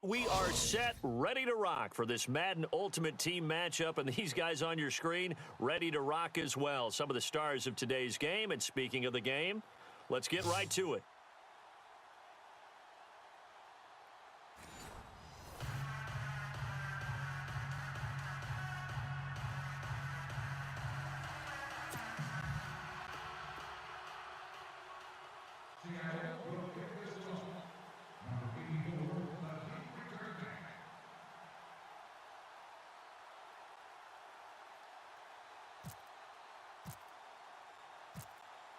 We are set, ready to rock for this Madden Ultimate Team matchup, and these guys on your screen ready to rock as well. Some of the stars of today's game, and speaking of the game, let's get right to it.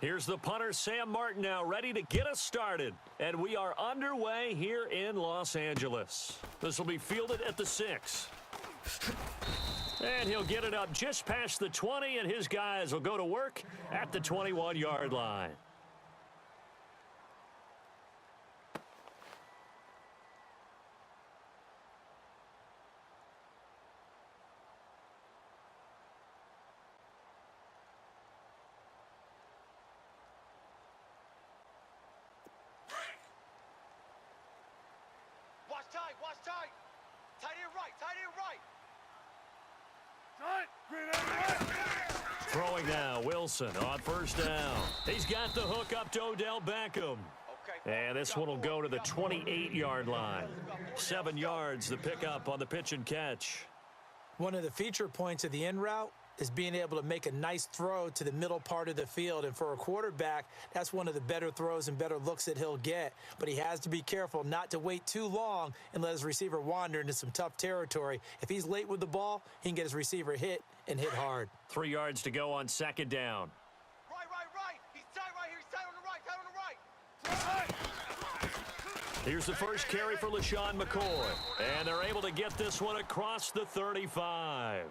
Here's the punter, Sam Martin, now ready to get us started. And we are underway here in Los Angeles. This will be fielded at the 6. And he'll get it up just past the 20, and his guys will go to work at the 21-yard line. Watch tight. Tight end right. Throwing now, Wilson on first down. He's got the hook up to Odell Beckham. And this one will go to the 28-yard line. 7 yards, the pickup on the pitch and catch. One of the feature points of the in route is being able to make a nice throw to the middle part of the field. And for a quarterback, that's one of the better throws and better looks that he'll get. But he has to be careful not to wait too long and let his receiver wander into some tough territory. If he's late with the ball, he can get his receiver hit and hit hard. 3 yards to go on second down. Right. He's tight right here. He's tight on the right. Here's the first carry for LaShawn McCoy. And they're able to get this one across the 35.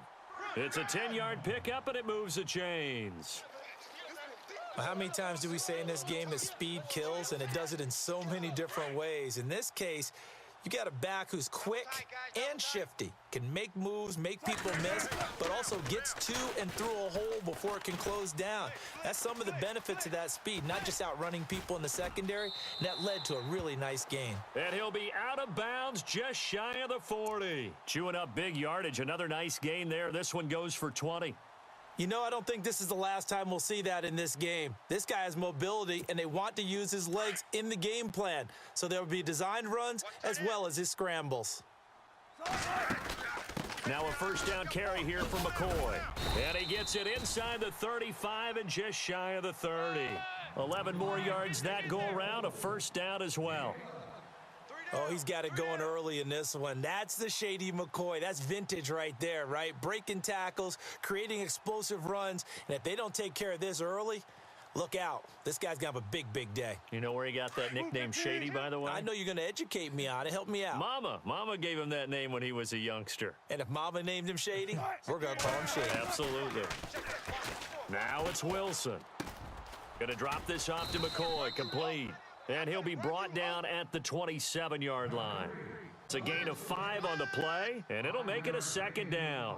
It's a 10-yard pickup, and it moves the chains. Well, how many times do we say in this game that speed kills, and it does it in so many different ways? In this case, you got a back who's quick and shifty, can make moves, make people miss, but also gets to and through a hole before it can close down. That's some of the benefits of that speed, not just outrunning people in the secondary, and that led to a really nice game. And he'll be out of bounds just shy of the 40. Chewing up big yardage, another nice gain there. This one goes for 20. You know, I don't think this is the last time we'll see that in this game. This guy has mobility, and they want to use his legs in the game plan. So there will be designed runs as well as his scrambles. Now a first down carry here from McCoy. And he gets it inside the 35 and just shy of the 30. 11 more yards that go around, a first down as well. Oh, he's got it going early in this one. That's the Shady McCoy. That's vintage right there, right? Breaking tackles, creating explosive runs. And if they don't take care of this early, look out. This guy's going to have a big, big day. You know where he got that nickname Shady, by the way? I know you're going to educate me on it. Help me out. Mama gave him that name when he was a youngster. And if Mama named him Shady, we're going to call him Shady. Absolutely. Now it's Wilson. Going to drop this off to McCoy, complete. And he'll be brought down at the 27-yard line. It's a gain of 5 on the play, and it'll make it a second down.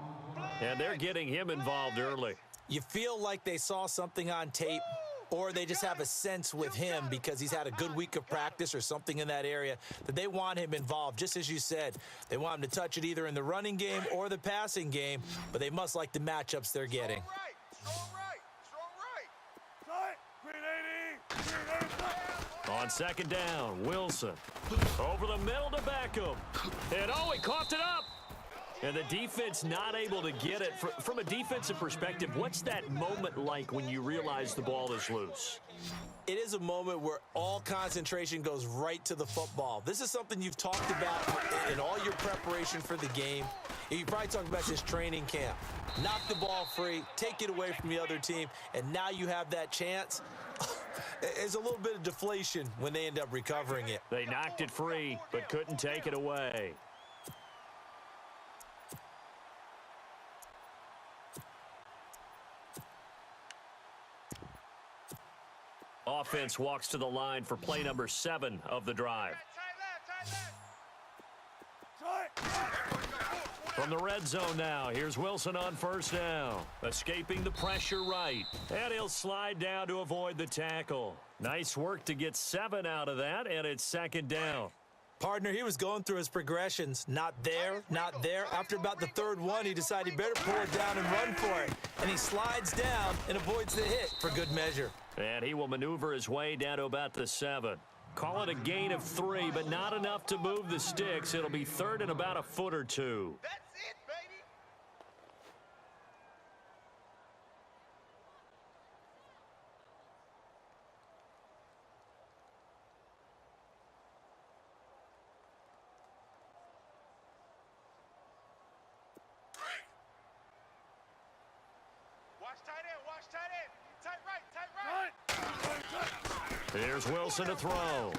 And they're getting him involved early. You feel like they saw something on tape, or they just have a sense with him because he's had a good week of practice or something in that area that they want him involved. Just as you said, they want him to touch it either in the running game or the passing game, but they must like the matchups they're getting. On second down, Wilson. Over the middle to Beckham. And oh, he coughed it up. And the defense not able to get it. From a defensive perspective, what's that moment like when you realize the ball is loose? It is a moment where all concentration goes right to the football. This is something you've talked about in all your preparation for the game. You probably talked about this training camp. Knock the ball free, take it away from the other team, and now you have that chance. There's a little bit of deflation when they end up recovering it. They knocked it free, but couldn't take it away. Offense walks to the line for play number 7 of the drive. From the red zone now, here's Wilson on first down. Escaping the pressure right. And he'll slide down to avoid the tackle. Nice work to get 7 out of that, and it's second down. Partner, he was going through his progressions. Not there, not there. After about the third one, he decided he better pull it down and run for it. And he slides down and avoids the hit for good measure. And he will maneuver his way down to about the 7. Call it a gain of 3, but not enough to move the sticks. It'll be third and about a foot or 2. That's it, baby. Watch tight end, watch tight end. Tight right. Here's Wilson to throw.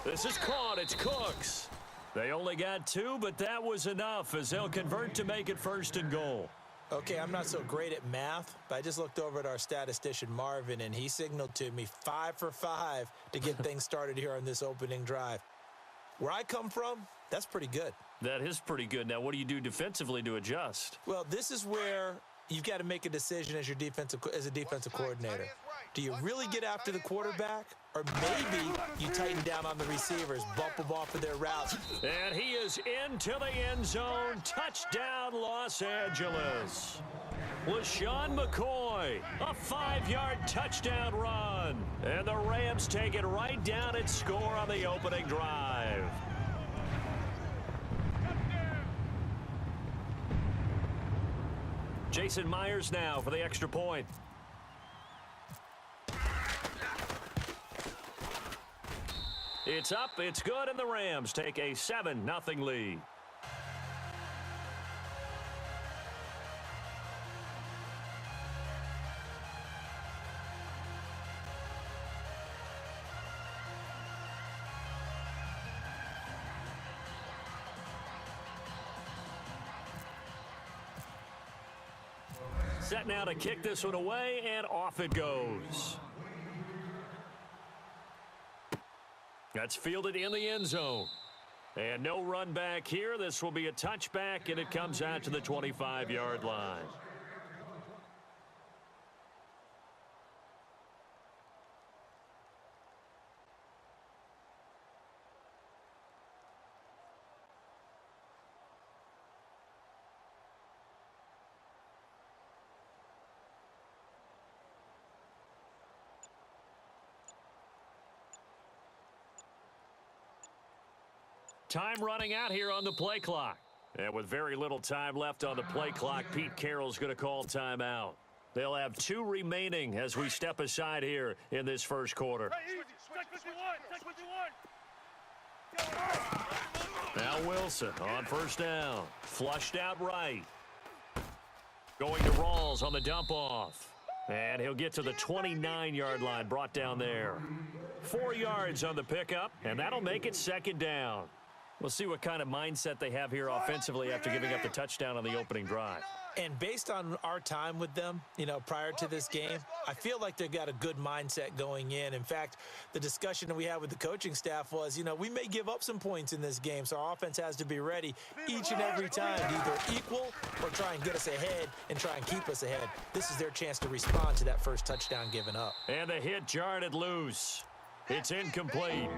This is caught. It's Cooks. They only got 2, but that was enough as they'll convert to make it first and goal. Okay, I'm not so great at math, but I just looked over at our statistician, Marvin, and he signaled to me 5 for 5 to get things started here on this opening drive. Where I come from, that's pretty good. That is pretty good. Now, what do you do defensively to adjust? Well, this is where you've got to make a decision as a defensive coordinator. Do you really get after the quarterback? Or maybe you tighten down on the receivers, bump them off of their routes. And he is into the end zone. Touchdown, Los Angeles. LaShawn McCoy, a 5-yard touchdown run. And the Rams take it right down and score on the opening drive. Jason Myers now for the extra point. It's up, it's good, and the Rams take a 7-0 lead. Set now to kick this one away, and off it goes. That's fielded in the end zone. And no run back here. This will be a touchback, and it comes out to the 25-yard line. Time running out here on the play clock. And with very little time left on the play clock, Pete Carroll's going to call timeout. They'll have 2 remaining as we step aside here in this first quarter. Now Wilson on first down. Flushed out right. Going to Rawls on the dump off. And he'll get to the 29-yard line, brought down there. 4 yards on the pickup, and that'll make it second down. We'll see what kind of mindset they have here offensively after giving up the touchdown on the opening drive. And based on our time with them, prior to this game, I feel like they've got a good mindset going in. In fact, the discussion that we had with the coaching staff was, we may give up some points in this game, so our offense has to be ready each and every time to either equal or try and get us ahead and try and keep us ahead. This is their chance to respond to that first touchdown given up. And the hit jarred it loose. It's incomplete.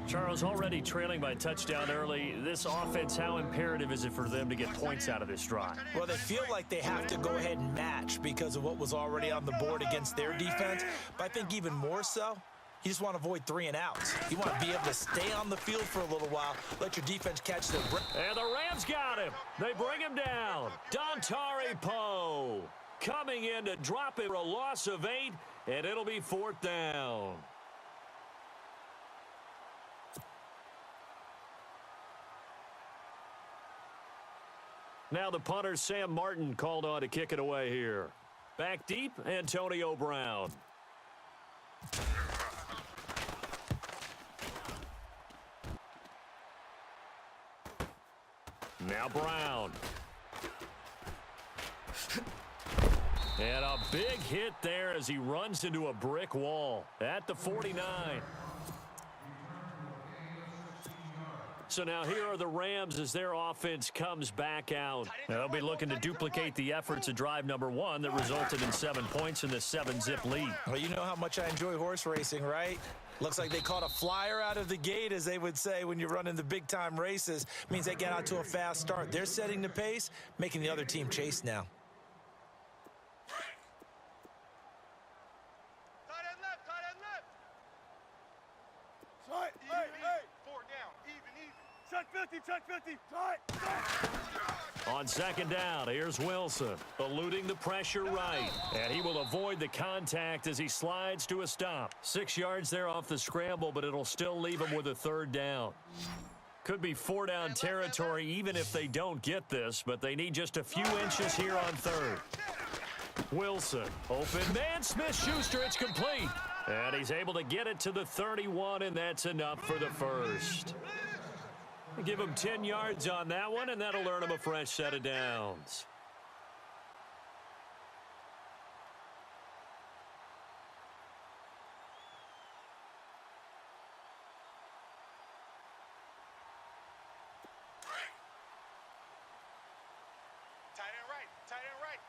Charles, already trailing by touchdown early. This offense, how imperative is it for them to get points out of this drive? Well, they feel like they have to go ahead and match because of what was already on the board against their defense. But I think even more so, you just want to avoid 3 and outs. You want to be able to stay on the field for a little while, let your defense catch the break. And the Rams got him. They bring him down. Dontari Poe coming in to drop it for a loss of 8, and it'll be 4th down. Now the punter, Sam Martin, called on to kick it away here. Back deep, Antonio Brown. Now Brown. And a big hit there as he runs into a brick wall at the 49. So now here are the Rams as their offense comes back out. They'll be looking to duplicate the efforts of drive number 1 that resulted in 7 points in the 7-zip lead. Well, you know how much I enjoy horse racing, right? Looks like they caught a flyer out of the gate, as they would say when you're running the big-time races. Means they get out to a fast start. They're setting the pace, making the other team chase now. Tight end left, tight end left. Tight, hey. 4 down, even. Check 50, tight. On second down, here's Wilson, eluding the pressure right. And he will avoid the contact as he slides to a stop. 6 yards there off the scramble, but it'll still leave him with a third down. Could be 4 down territory even if they don't get this, but they need just a few inches here on third. Wilson, open man, Smith-Schuster, it's complete. And he's able to get it to the 31, and that's enough for the first. Give him 10 yards on that one, and that'll earn him a fresh set of downs. Tight end right.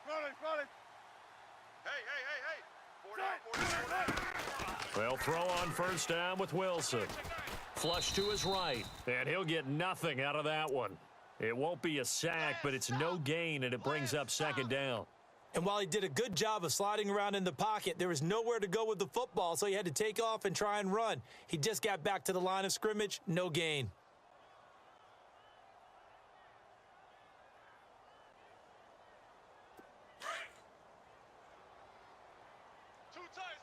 Running. Hey. 4 down. They'll throw on first down with Wilson. Flush to his right, and he'll get nothing out of that one. It won't be a sack, but it's no gain, and it brings up second down. And while he did a good job of sliding around in the pocket, there was nowhere to go with the football, so he had to take off and try and run. He just got back to the line of scrimmage, no gain. Two tights.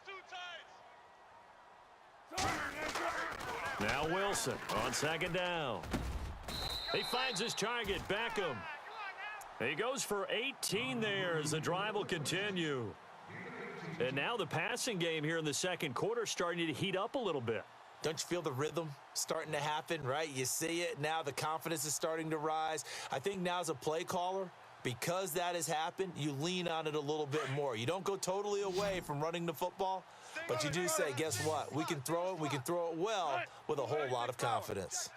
Now Wilson on second down. He finds his target, Beckham. He goes for 18 there as the drive will continue. And now the passing game here in the second quarter starting to heat up a little bit. Don't you feel the rhythm starting to happen, right? You see it. Now the confidence is starting to rise. I think now as a play caller, because that has happened, you lean on it a little bit more. You don't go totally away from running the football, but you do say, guess what? We can throw it well with a whole lot of confidence.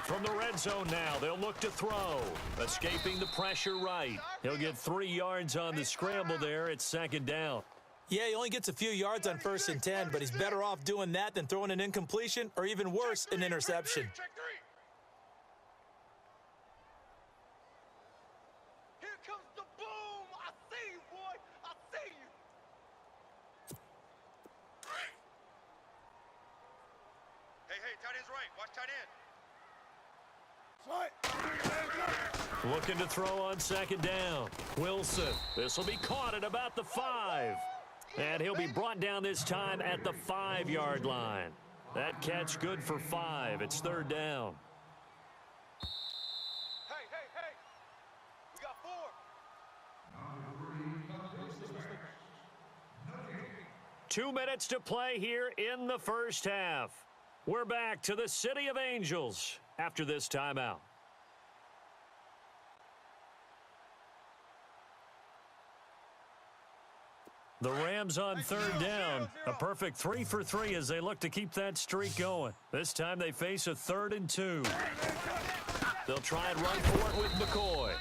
From the red zone now, they'll look to throw. Escaping the pressure right. He'll get 3 yards on the scramble there. It's second down. Yeah, he only gets a few yards on 1st and 10, but he's better off doing that than throwing an incompletion or even worse, an interception. Check 3. Here comes the boom. I see you, boy. I see you. Hey, tight end's right. Watch tight end. Looking to throw on second down. Wilson. This will be caught at about the 5. And he'll be brought down this time at the 5-yard line. That catch good for 5. It's third down. Hey. We got 4. 2 minutes to play here in the first half. We're back to the City of Angels after this timeout. The Rams on third down. A perfect 3 for 3 as they look to keep that streak going. This time they face a 3rd and 2. They'll try and run for it with McCoy.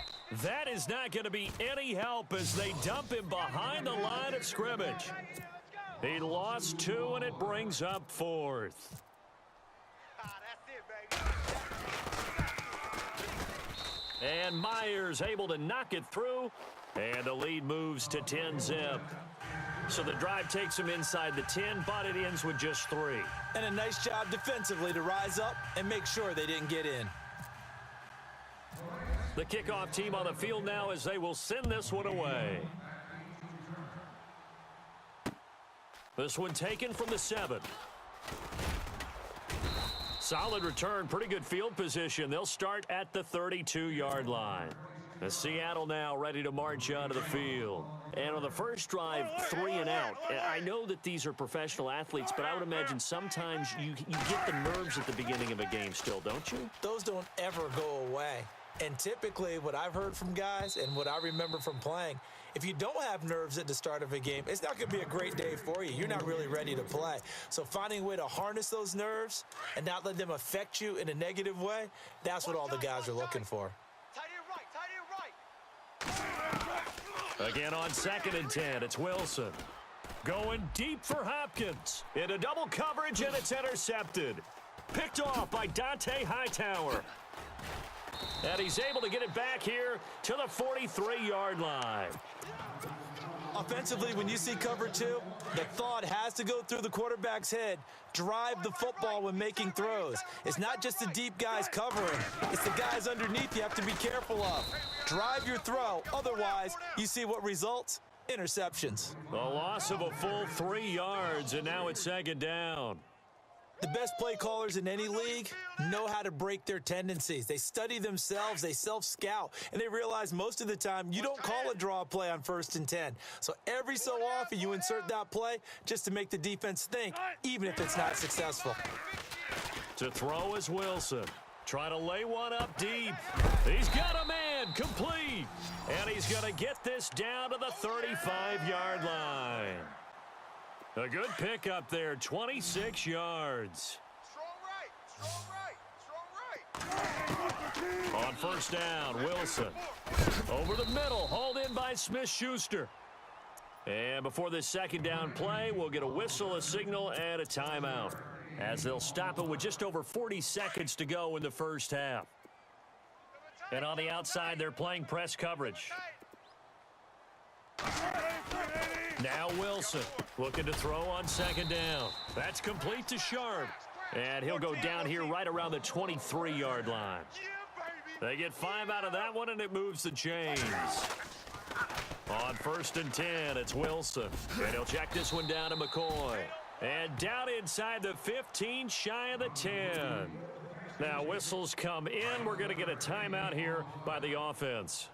That is not going to be any help as they dump him behind the line of scrimmage. He lost 2, and it brings up 4th. That's it, baby. And Myers able to knock it through, and the lead moves to 10-zip. So the drive takes him inside the 10, but it ends with just 3. And a nice job defensively to rise up and make sure they didn't get in. The kickoff team on the field now as they will send this one away. This one taken from the 7. Solid return, pretty good field position. They'll start at the 32-yard line. The Seattle now ready to march onto the field. And on the first drive, 3 and out. I know that these are professional athletes, but I would imagine sometimes you get the nerves at the beginning of a game still, don't you? Those don't ever go away. And typically what I've heard from guys and what I remember from playing, if you don't have nerves at the start of a game, it's not going to be a great day for you. You're not really ready to play. So finding a way to harness those nerves and not let them affect you in a negative way, that's what all the guys are looking for. Tight end right. Again on 2nd and 10, it's Wilson. Going deep for Hopkins. Into double coverage, and it's intercepted. Picked off by Dante Hightower. And he's able to get it back here to the 43-yard line. Offensively, when you see cover two, the thought has to go through the quarterback's head. Drive the football when making throws. It's not just the deep guys covering. It's the guys underneath you have to be careful of. Drive your throw. Otherwise, you see what results? Interceptions. A loss of a full 3 yards, and now it's second down. The best play callers in any league know how to break their tendencies. They study themselves, they self-scout, and they realize most of the time you don't call a draw play on 1st and 10. So every so often you insert that play just to make the defense think, even if it's not successful. To throw is Wilson. Trying to lay one up deep. He's got a man, complete. And he's going to get this down to the 35-yard line. A good pick up there, 26 yards. Strong right. On first down, Wilson. Over the middle, hauled in by Smith-Schuster. And before this second down play, we'll get a whistle, a signal, and a timeout, as they'll stop it with just over 40 seconds to go in the first half. And on the outside, they're playing press coverage. Now Wilson looking to throw on second down. That's complete to Sharp. And he'll go down here right around the 23-yard line. They get 5 out of that one, and it moves the chains. On 1st and 10, it's Wilson. And he'll check this one down to McCoy. And down inside the 15, shy of the 10. Now whistles come in. We're going to get a timeout here by the offense,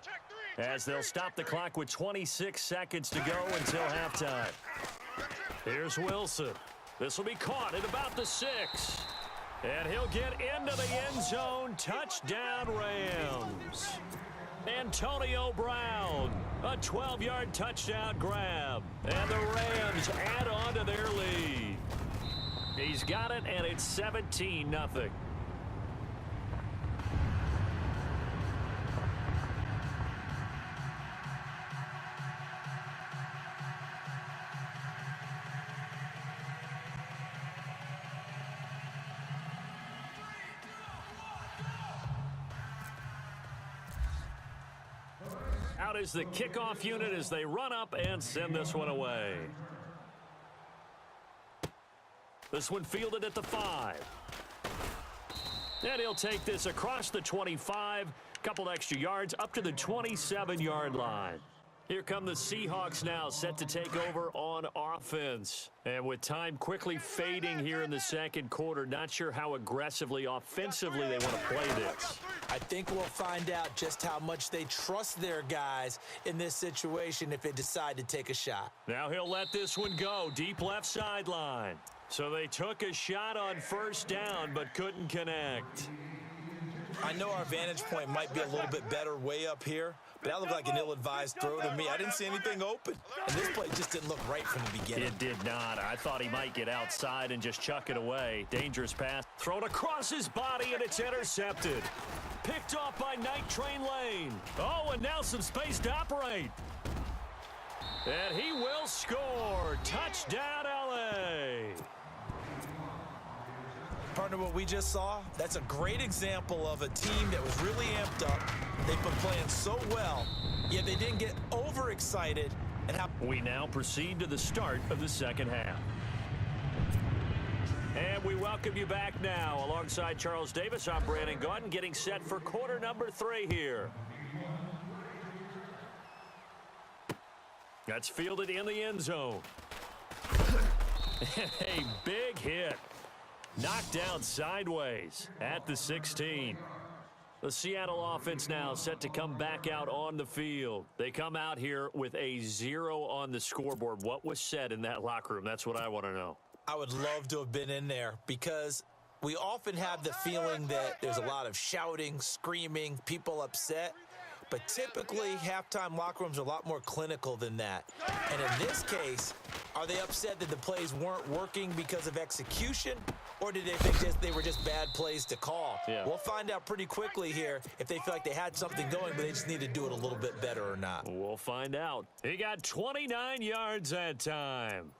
as they'll stop the clock with 26 seconds to go until halftime. Here's Wilson. This will be caught at about the 6. And he'll get into the end zone. Touchdown, Rams. Antonio Brown, a 12-yard touchdown grab. And the Rams add on to their lead. He's got it, and it's 17-0. Out is the kickoff unit as they run up and send this one away. This one fielded at the 5. And he'll take this across the 25, couple extra yards up to the 27-yard line. Here come the Seahawks now, set to take over on offense. And with time quickly fading here in the second quarter, not sure how aggressively, offensively they want to play this. I think we'll find out just how much they trust their guys in this situation if they decide to take a shot. Now he'll let this one go, deep left sideline. So they took a shot on first down but couldn't connect. I know our vantage point might be a little bit better way up here, but that looked like an ill-advised throw to me. I didn't see anything open, and this play just didn't look right from the beginning. It did not. I thought he might get outside and just chuck it away. Dangerous pass. Thrown across his body, and it's intercepted. Picked off by Night Train Lane. Oh, and now some space to operate. And he will score. Touchdown, L.A. Partner, what we just saw, that's a great example of a team that was really amped up. They've been playing so well, yet they didn't get overexcited. We now proceed to the start of the second half. And we welcome you back now. Alongside Charles Davis, I'm Brandon Gaudin, getting set for quarter number 3 here. That's fielded in the end zone. A big hit. Knocked down sideways at the 16. The Seattle offense now set to come back out on the field. They come out here with a 0 on the scoreboard. What was said in that locker room? That's what I want to know. I would love to have been in there because we often have the feeling that there's a lot of shouting, screaming, people upset. But typically, halftime locker rooms are a lot more clinical than that. And in this case, are they upset that the plays weren't working because of execution, or did they think they were just bad plays to call? Yeah. We'll find out pretty quickly here if they feel like they had something going, but they just need to do it a little bit better or not. We'll find out. He got 29 yards that time.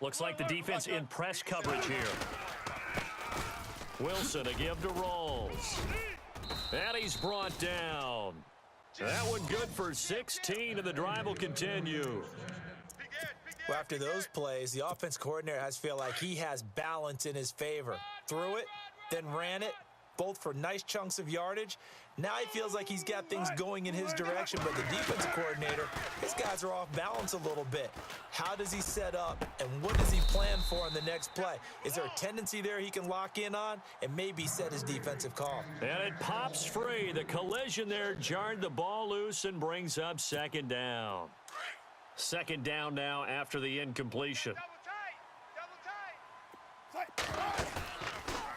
Looks like the defense in press coverage here. Wilson a give to Rawls. And he's brought down. That one good for 16, and the drive will continue. Well, after those plays, the offense coordinator has feel like he has balance in his favor. Threw it, then ran it, both for nice chunks of yardage. Now he feels like he's got things going in his direction, but the defensive coordinator, his guys are off balance a little bit. How does he set up, and what does he plan for on the next play? Is there a tendency there he can lock in on and maybe set his defensive call? And it pops free. The collision there jarred the ball loose and brings up second down. Second down now after the incompletion.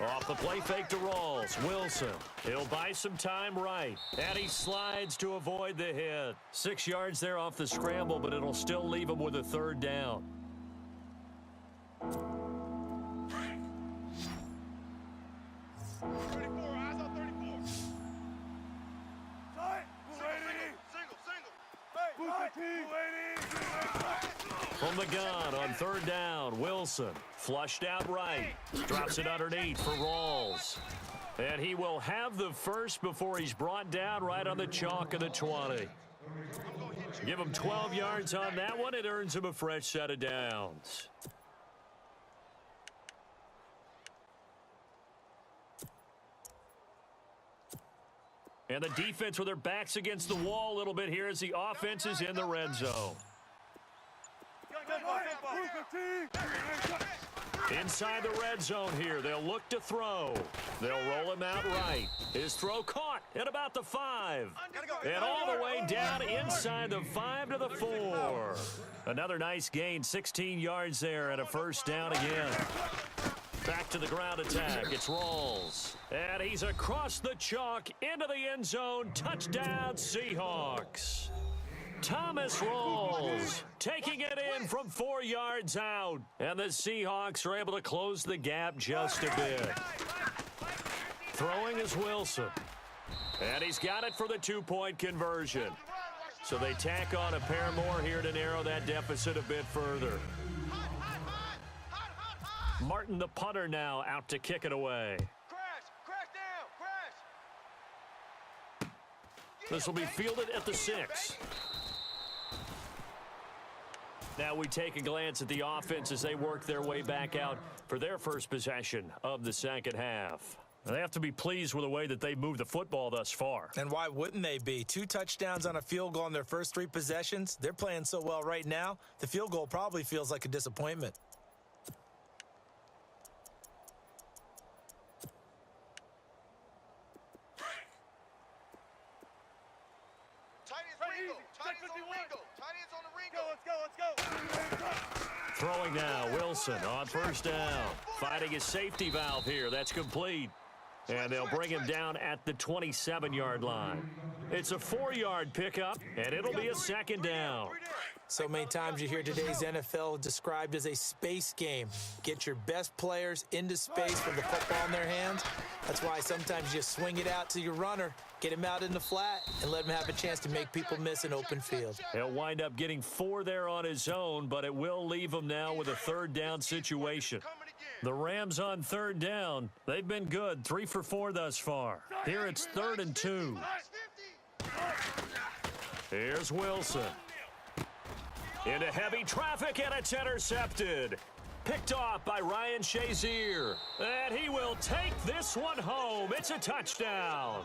Off the play fake to Rawls. Wilson. He'll buy some time right. And he slides to avoid the hit. 6 yards there off the scramble, but it'll still leave him with a third down. From the gun on third down, Wilson flushed out right. Drops it underneath for Rawls. And he will have the first before he's brought down right on the chalk of the 20. Give him 12 yards on that one. It earns him a fresh set of downs. And the defense with their backs against the wall a little bit here as the offense is in the red zone. Inside the red zone here, they'll look to throw. They'll roll him out right. His throw caught at about the 5. And all the way down inside the 5 to the 4. Another nice gain, 16 yards there and a first down again. Back to the ground attack. It's Rawls. And he's across the chalk into the end zone. Touchdown, Seahawks. Thomas Rawls taking it in from 4 yards out. And the Seahawks are able to close the gap just a bit. Throwing is Wilson. And he's got it for the 2-point conversion. So they tack on a pair more here to narrow that deficit a bit further. Martin, the punter, now out to kick it away. Crash down. This will be fielded at the 6. Now we take a glance at the offense as they work their way back out for their first possession of the second half. They have to be pleased with the way that they moved the football thus far. And why wouldn't they be? 2 touchdowns on a field goal in their first 3 possessions. They're playing so well right now, the field goal probably feels like a disappointment. Throwing now, Wilson on first down. Fighting his safety valve here. That's complete. And they'll bring him down at the 27-yard line. It's a 4-yard pickup, and it'll be a second down. So many times you hear today's NFL described as a space game. Get your best players into space with the football in their hands. That's why sometimes you swing it out to your runner, get him out in the flat, and let him have a chance to make people miss an open field. He'll wind up getting 4 there on his own, but it will leave him now with a third down situation. The Rams on third down. They've been good, 3 for 4 thus far. Here it's 3rd and 2. Here's Wilson. Into heavy traffic, and it's intercepted. Picked off by Ryan Shazier. And he will take this one home. It's a touchdown.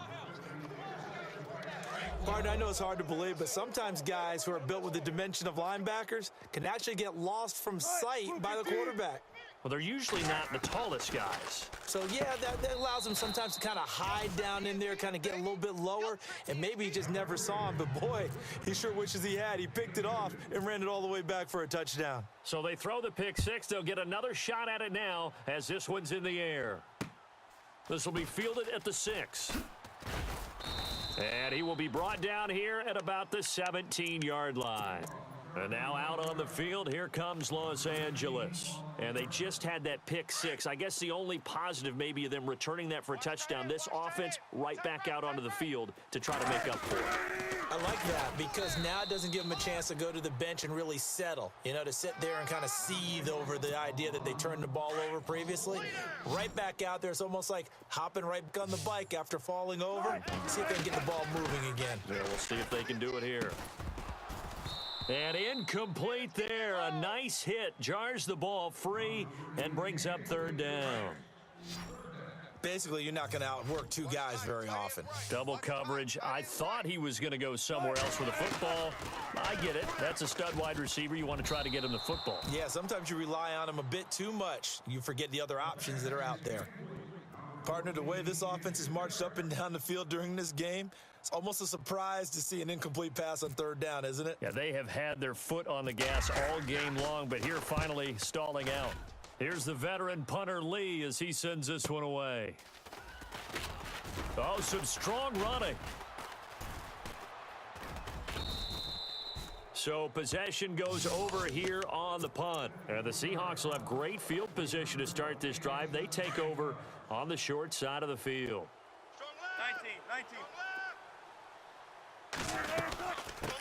Martin, I know it's hard to believe, but sometimes guys who are built with the dimension of linebackers can actually get lost from sight by the quarterback. Well, they're usually not the tallest guys. So, yeah, that allows them sometimes to kind of hide down in there, kind of get a little bit lower, and maybe he just never saw him. But, boy, he sure wishes he had. He picked it off and ran it all the way back for a touchdown. So they throw the pick 6. They'll get another shot at it now as this one's in the air. This will be fielded at the 6. And he will be brought down here at about the 17-yard line. And now out on the field, here comes Los Angeles. And they just had that pick 6. I guess the only positive maybe of them returning that for a touchdown. This offense right back out onto the field to try to make up for it. I like like that because now it doesn't give them a chance to go to the bench and really settle, to sit there and kind of seethe over the idea that they turned the ball over previously. Right back out there, it's almost like hopping right back on the bike after falling over. See if they can get the ball moving again. Yeah, we'll see if they can do it here. And incomplete there. A nice hit. Jars the ball free and brings up third down. Basically, you're not going to outwork two guys very often. Double coverage. I thought he was going to go somewhere else with the football. I get it. That's a stud wide receiver. You want to try to get him the football. Yeah, sometimes you rely on him a bit too much. You forget the other options that are out there. Partner, the way this offense has marched up and down the field during this game, it's almost a surprise to see an incomplete pass on third down, isn't it? Yeah, they have had their foot on the gas all game long, but here finally stalling out. Here's the veteran punter Lee as he sends this one away. Oh, some strong running. So possession goes over here on the punt. And the Seahawks will have great field position to start this drive. They take over on the short side of the field. 19.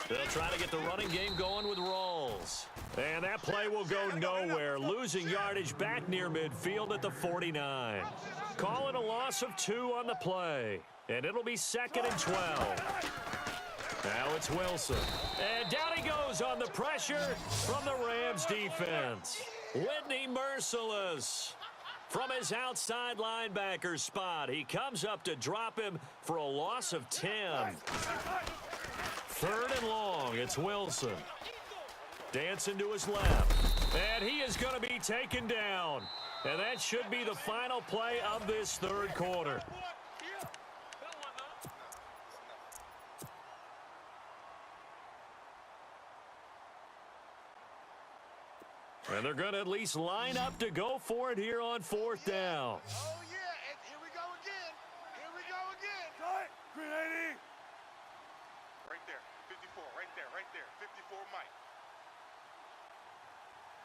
They'll try to get the running game going with Rawls. And that play will go nowhere. Losing yardage back near midfield at the 49. Call it a loss of 2 on the play. And it'll be 2nd and 12. Now it's Wilson. And down he goes on the pressure from the Rams defense. Whitney merciless. From his outside linebacker spot, he comes up to drop him for a loss of 10. 3rd and long, it's Wilson. Dancing to his left. And he is going to be taken down. And that should be the final play of this third quarter. And they're going to at least line up to go for it here on 4th down. Oh, yeah, and here we go again. Here we go again. Green 80. Right there, 54, right there, 54 Mike.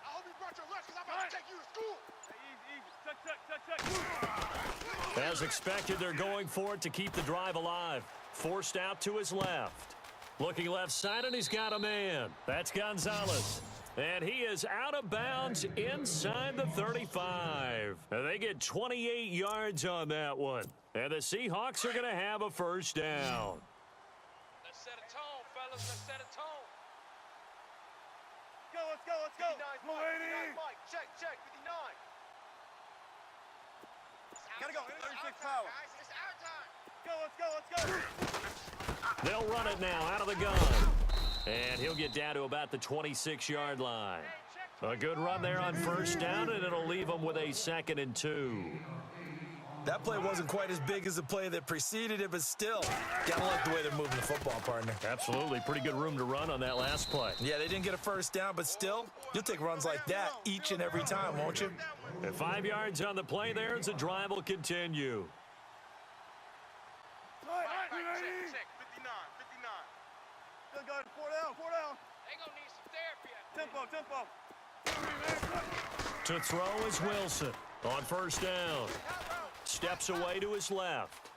I hope you brought your lunch because I'm about to take you to school. Hey, easy. Tuck. As expected, they're going for it to keep the drive alive. Forced out to his left. Looking left side, and he's got a man. That's Gonzalez. And he is out of bounds inside the 35. And they get 28 yards on that one. And the Seahawks are going to have a first down. Let's set a tone, fellas. Let's set a tone. Let's go. 59 Mike. Check. 59. Gotta go. 36 power. Guys, it's our time. Let's go. They'll run it now out of the gun. And he'll get down to about the 26-yard line. A good run there on first down, and it'll leave them with a 2nd and 2. That play wasn't quite as big as the play that preceded it, but still, gotta like the way they're moving the football, partner. Absolutely. Pretty good room to run on that last play. Yeah, they didn't get a first down, but still, you'll take runs like that each and every time, won't you? And 5 yards on the play there as the drive will continue. Check. 59. Still going. 4 down. They gonna need some therapy. Tempo. To throw is Wilson on first down. Steps away to his left.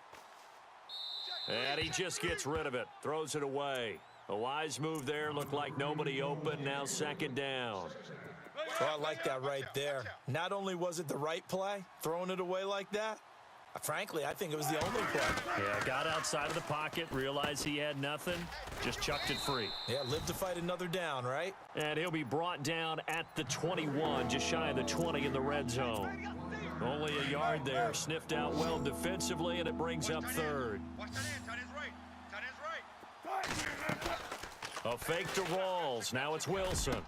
And he just gets rid of it. Throws it away. A wise move there. Looked like nobody open. Now 2nd down. Oh, I like that right there. Not only was it the right play, throwing it away like that, frankly, I think it was the only play. Yeah, got outside of the pocket, realized he had nothing, just chucked it free. Yeah, live to fight another down, right? And he'll be brought down at the 21, just shy of the 20 in the red zone. Only a yard there, sniffed out well defensively, and it brings up 3rd. Watch that end. Tight ends right. A fake to Rawls. Now it's Wilson.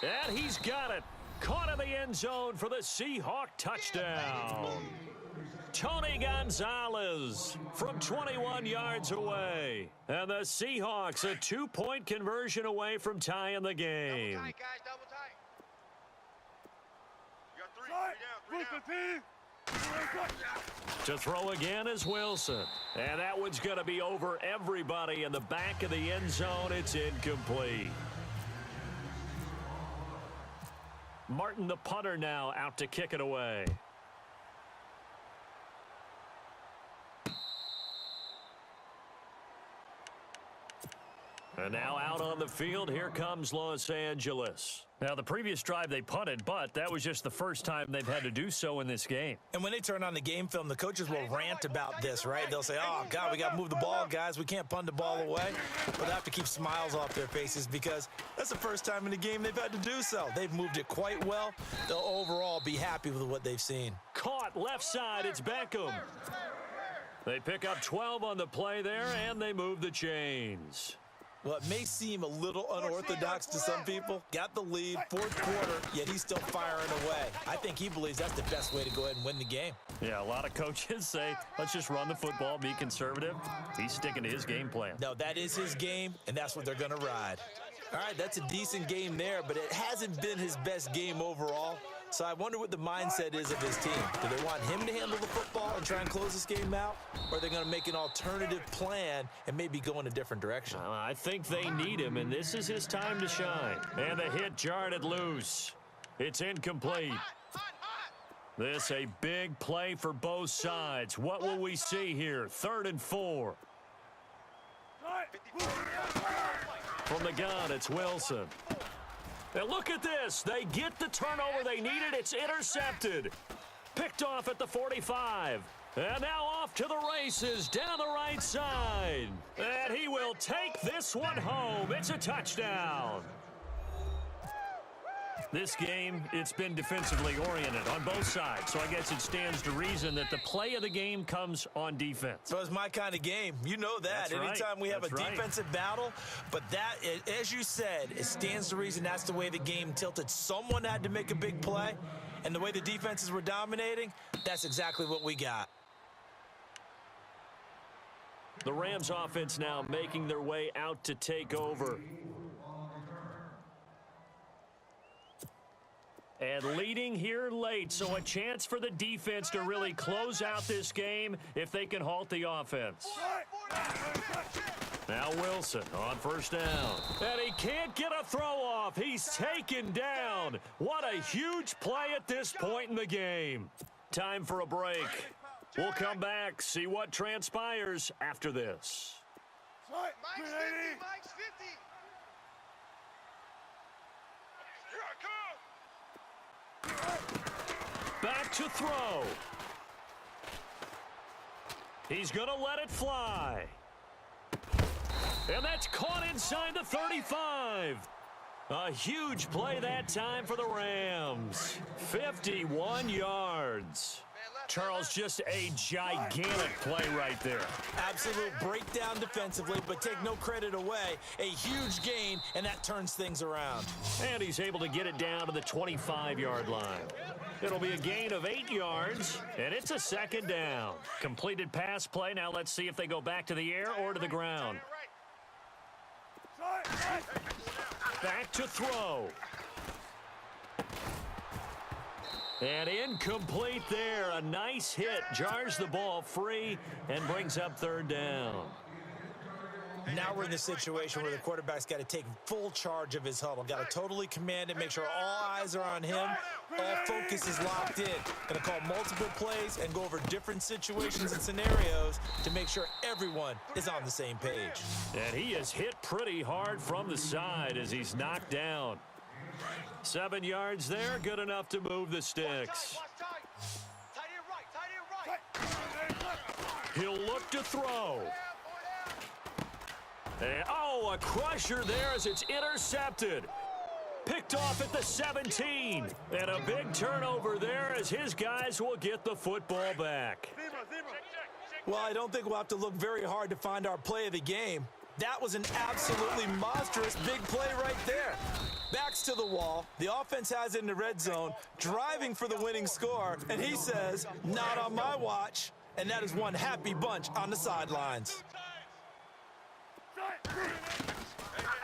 And he's got it. Caught in the end zone for the Seahawk touchdown. Tony Gonzalez from 21 yards away. And the Seahawks a 2-point conversion away from tying the game. Double tight, guys. Double tight. You got 3 down. To throw again is Wilson. And that one's going to be over everybody in the back of the end zone. It's incomplete. Martin, the punter, now out to kick it away. And now out on the field, here comes Los Angeles. Now, the previous drive they punted, but that was just the first time they've had to do so in this game. And when they turn on the game film, the coaches will rant about this, right? They'll say, oh, God, we got to move the ball, guys. We can't punt the ball away. But they have to keep smiles off their faces because that's the first time in the game they've had to do so. They've moved it quite well. They'll overall be happy with what they've seen. Caught left side. It's Beckham. They pick up 12 on the play there, and they move the chains. Well, it may seem a little unorthodox to some people. Got the lead, fourth quarter, yet he's still firing away. I think he believes that's the best way to go ahead and win the game. Yeah, a lot of coaches say, let's just run the football, be conservative. He's sticking to his game plan. No, that is his game, and that's what they're going to ride. All right, that's a decent game there, but it hasn't been his best game overall. So I wonder what the mindset is of his team. Do they want him to handle the football and try and close this game out? Or are they going to make an alternative plan and maybe go in a different direction? I think they need him, and this is his time to shine. And the hit jarred it loose. It's incomplete. This a big play for both sides. What will we see here? 3rd and 4. From the gun, it's Wilson. Now look at this. They get the turnover they needed. It's intercepted. Picked off at the 45. And now off to the races down the right side. And he will take this one home. It's a touchdown. This game, it's been defensively oriented on both sides, so I guess it stands to reason that the play of the game comes on defense. So it's my kind of game. You know that. That's right. Anytime we have a defensive battle, but that, as you said, it stands to reason that's the way the game tilted. Someone had to make a big play, and the way the defenses were dominating, that's exactly what we got. The Rams offense now making their way out to take over. And leading here late, so a chance for the defense to really close out this game if they can halt the offense. Now Wilson on 1st down. And he can't get a throw off. He's taken down. What a huge play at this point in the game. Time for a break. We'll come back, see what transpires after this. Mike's 50, Mike's 50. Back to throw. He's going to let it fly. And that's caught inside the 35. A huge play that time for the Rams. 51 yards. Charles, just a gigantic play right there. Absolute breakdown defensively, but take no credit away. A huge gain, and that turns things around. And he's able to get it down to the 25-yard line. It'll be a gain of 8 yards, and it's a 2nd down. Completed pass play. Now let's see if they go back to the air or to the ground. Back to throw. And incomplete there. A nice hit. Jars the ball free and brings up 3rd down. Now we're in the situation where the quarterback's got to take full charge of his huddle. Got to totally command it, make sure all eyes are on him. All focus is locked in. Going to call multiple plays and go over different situations and scenarios to make sure everyone is on the same page. And he is hit pretty hard from the side as he's knocked down. 7 yards there, good enough to move the sticks. He'll look to throw. And, oh, a crusher there as it's intercepted. Picked off at the 17. And a big turnover there as his guys will get the football back. Well, I don't think we'll have to look very hard to find our play of the game. That was an absolutely monstrous big play right there. Backs to the wall. The offense has it in the red zone, driving for the winning score. And he says, not on my watch. And that is one happy bunch on the sidelines.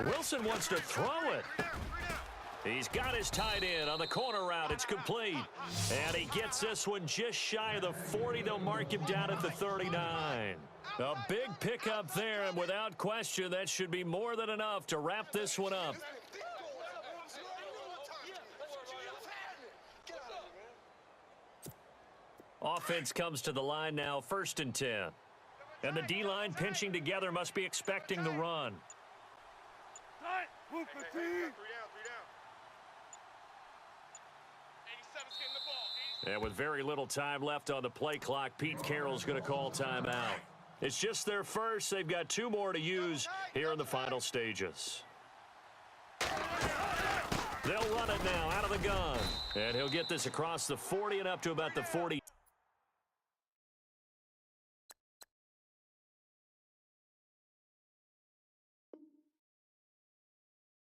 Wilson wants to throw it. He's got his tight end on the corner route. It's complete. And he gets this one just shy of the 40. They'll mark him down at the 39. A big pickup there, and without question, that should be more than enough to wrap this one up. Offense comes to the line now, 1st and 10. And the D-line pinching together must be expecting the run. Hey, 3 down, 3 down. 87's getting the ball. And with very little time left on the play clock, Pete Carroll's going to call timeout. It's just their first. They've got 2 more to use here in the final stages. They'll run it now out of the gun. And he'll get this across the 40 and up to about the 40.